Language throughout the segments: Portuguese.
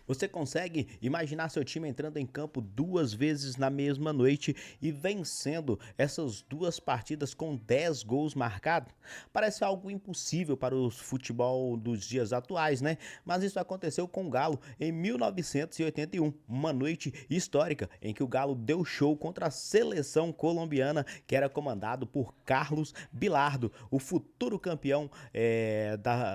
Você consegue imaginar seu time entrando em campo duas vezes na mesma noite e vencendo essas duas partidas com 10 gols marcados? Parece algo impossível para o futebol dos dias atuais, né? Mas isso aconteceu com o Galo em 1981, uma noite histórica em que o Galo deu show contra a seleção colombiana que era comandado por Carlos Bilardo, o futuro campeão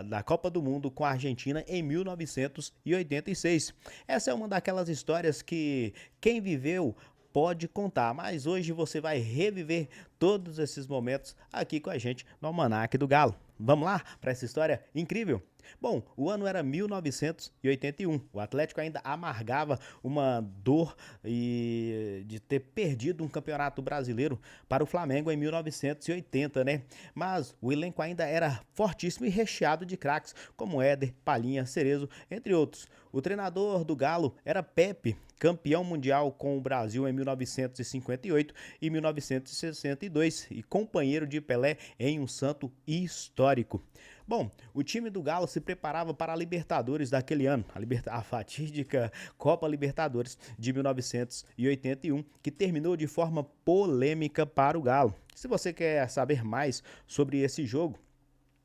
da Copa do Mundo com a Argentina em 1986. Essa é uma daquelas histórias que quem viveu pode contar, mas hoje você vai reviver todos esses momentos aqui com a gente no Almanaque do Galo. Vamos lá para essa história incrível? Bom, o ano era 1981. O Atlético ainda amargava uma dor de ter perdido um campeonato brasileiro para o Flamengo em 1980, né? Mas o elenco ainda era fortíssimo e recheado de craques como Éder, Palhinha, Cerezo, entre outros. O treinador do Galo era Pepe, campeão mundial com o Brasil em 1958 e 1962 e companheiro de Pelé em um santo histórico. Bom, o time do Galo se preparava para a Libertadores daquele ano, a fatídica Copa Libertadores de 1981, que terminou de forma polêmica para o Galo. Se você quer saber mais sobre esse jogo,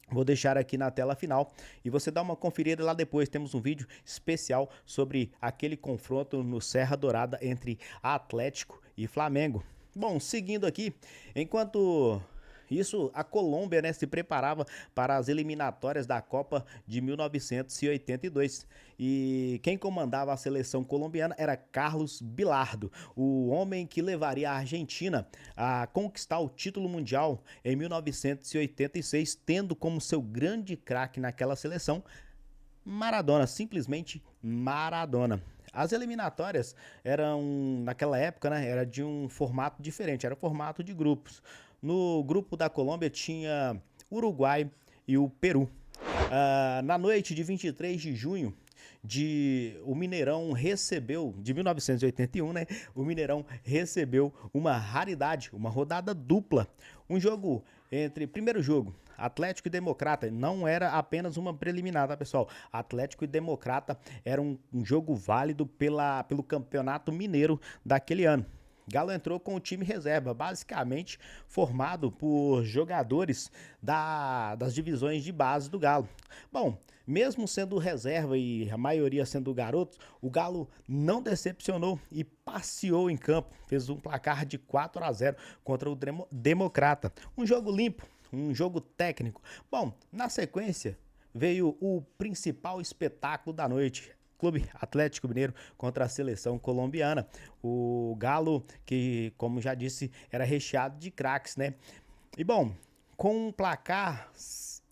vou deixar aqui na tela final e você dá uma conferida lá depois. Temos um vídeo especial sobre aquele confronto no Serra Dourada entre Atlético e Flamengo. Bom, seguindo aqui, enquanto isso, a Colômbia, né, se preparava para as eliminatórias da Copa de 1982 e quem comandava a seleção colombiana era Carlos Bilardo, o homem que levaria a Argentina a conquistar o título mundial em 1986, tendo como seu grande craque naquela seleção Maradona, simplesmente Maradona. As eliminatórias eram, naquela época, né, era de um formato diferente, era o formato de grupos. No grupo da Colômbia tinha Uruguai e o Peru. Na noite de 23 de junho, o Mineirão recebeu, de 1981, né? O Mineirão recebeu uma raridade, uma rodada dupla. Um jogo primeiro jogo, Atlético e Democrata, não era apenas uma preliminar, tá, pessoal? Atlético e Democrata era um jogo válido pelo Campeonato Mineiro daquele ano. Galo entrou com o time reserva, basicamente formado por jogadores das divisões de base do Galo. Bom, mesmo sendo reserva e a maioria sendo garotos, o Galo não decepcionou e passeou em campo. Fez um placar de 4-0 contra o Democrata. Um jogo limpo, um jogo técnico. Bom, na sequência veio o principal espetáculo da noite. Clube Atlético Mineiro contra a seleção colombiana. O Galo, que, como já disse, era recheado de craques, né? E bom, com um placar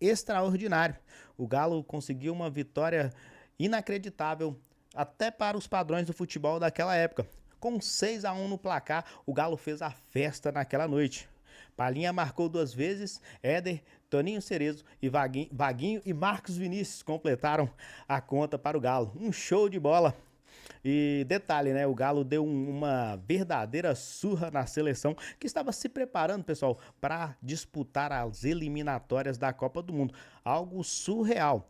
extraordinário, o Galo conseguiu uma vitória inacreditável até para os padrões do futebol daquela época. Com 6-1 no placar, o Galo fez a festa naquela noite. Palhinha marcou 2 vezes, Éder, Toninho Cerezo e Vaguinho e Marcos Vinícius completaram a conta para o Galo. Um show de bola. E detalhe, né? O Galo deu uma verdadeira surra na seleção que estava se preparando, pessoal, para disputar as eliminatórias da Copa do Mundo. Algo surreal.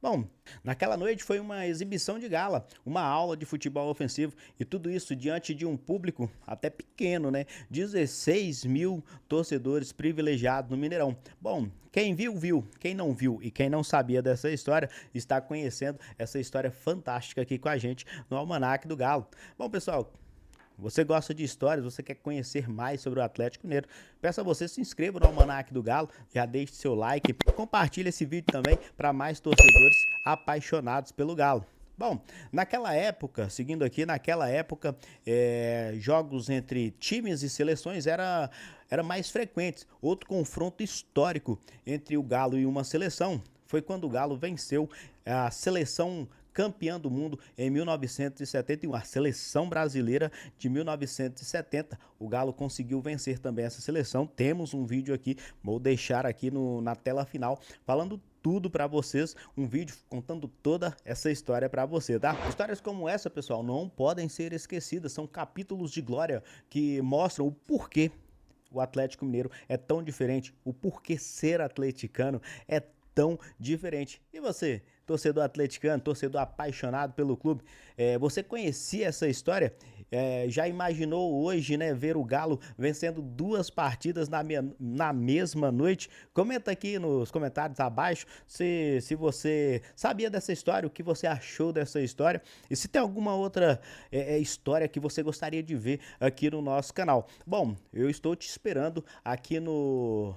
Bom, naquela noite foi uma exibição de gala, uma aula de futebol ofensivo e tudo isso diante de um público até pequeno, né? 16 mil torcedores privilegiados no Mineirão. Bom, quem viu, viu. Quem não viu e quem não sabia dessa história está conhecendo essa história fantástica aqui com a gente no Almanaque do Galo. Bom, pessoal, você gosta de histórias, você quer conhecer mais sobre o Atlético Mineiro, peço a você se inscreva no Almanaque do Galo, já deixe seu like, compartilhe esse vídeo também para mais torcedores apaixonados pelo Galo. Bom, naquela época, seguindo aqui, jogos entre times e seleções era mais frequentes. Outro confronto histórico entre o Galo e uma seleção foi quando o Galo venceu a seleção campeã do mundo em 1971, a seleção brasileira de 1970. O Galo conseguiu vencer também essa seleção. Temos um vídeo aqui, vou deixar aqui na tela final, falando tudo para vocês, um vídeo contando toda essa história para você, tá? Histórias como essa, pessoal, não podem ser esquecidas, são capítulos de glória que mostram o porquê o Atlético Mineiro é tão diferente, o porquê ser atleticano é tão diferente. E você, torcedor atleticano, torcedor apaixonado pelo clube, você conhecia essa história? Já imaginou hoje, né, ver o Galo vencendo duas partidas na mesma noite? Comenta aqui nos comentários abaixo se você sabia dessa história, o que você achou dessa história e se tem alguma outra história que você gostaria de ver aqui no nosso canal. Bom, eu estou te esperando aqui no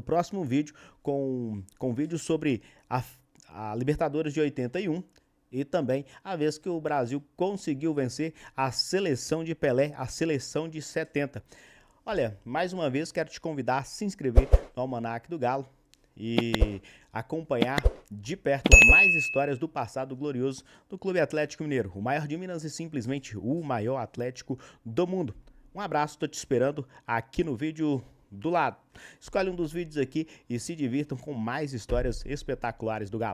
próximo vídeo com vídeo sobre a Libertadores de 81 e também a vez que o Brasil conseguiu vencer a seleção de Pelé, a seleção de 70. Olha, mais uma vez quero te convidar a se inscrever no Almanaque do Galo e acompanhar de perto mais histórias do passado glorioso do Clube Atlético Mineiro, o maior de Minas e simplesmente o maior Atlético do mundo. Um abraço, estou te esperando aqui no vídeo do lado. Escolhe um dos vídeos aqui e se divirtam com mais histórias espetaculares do Galo.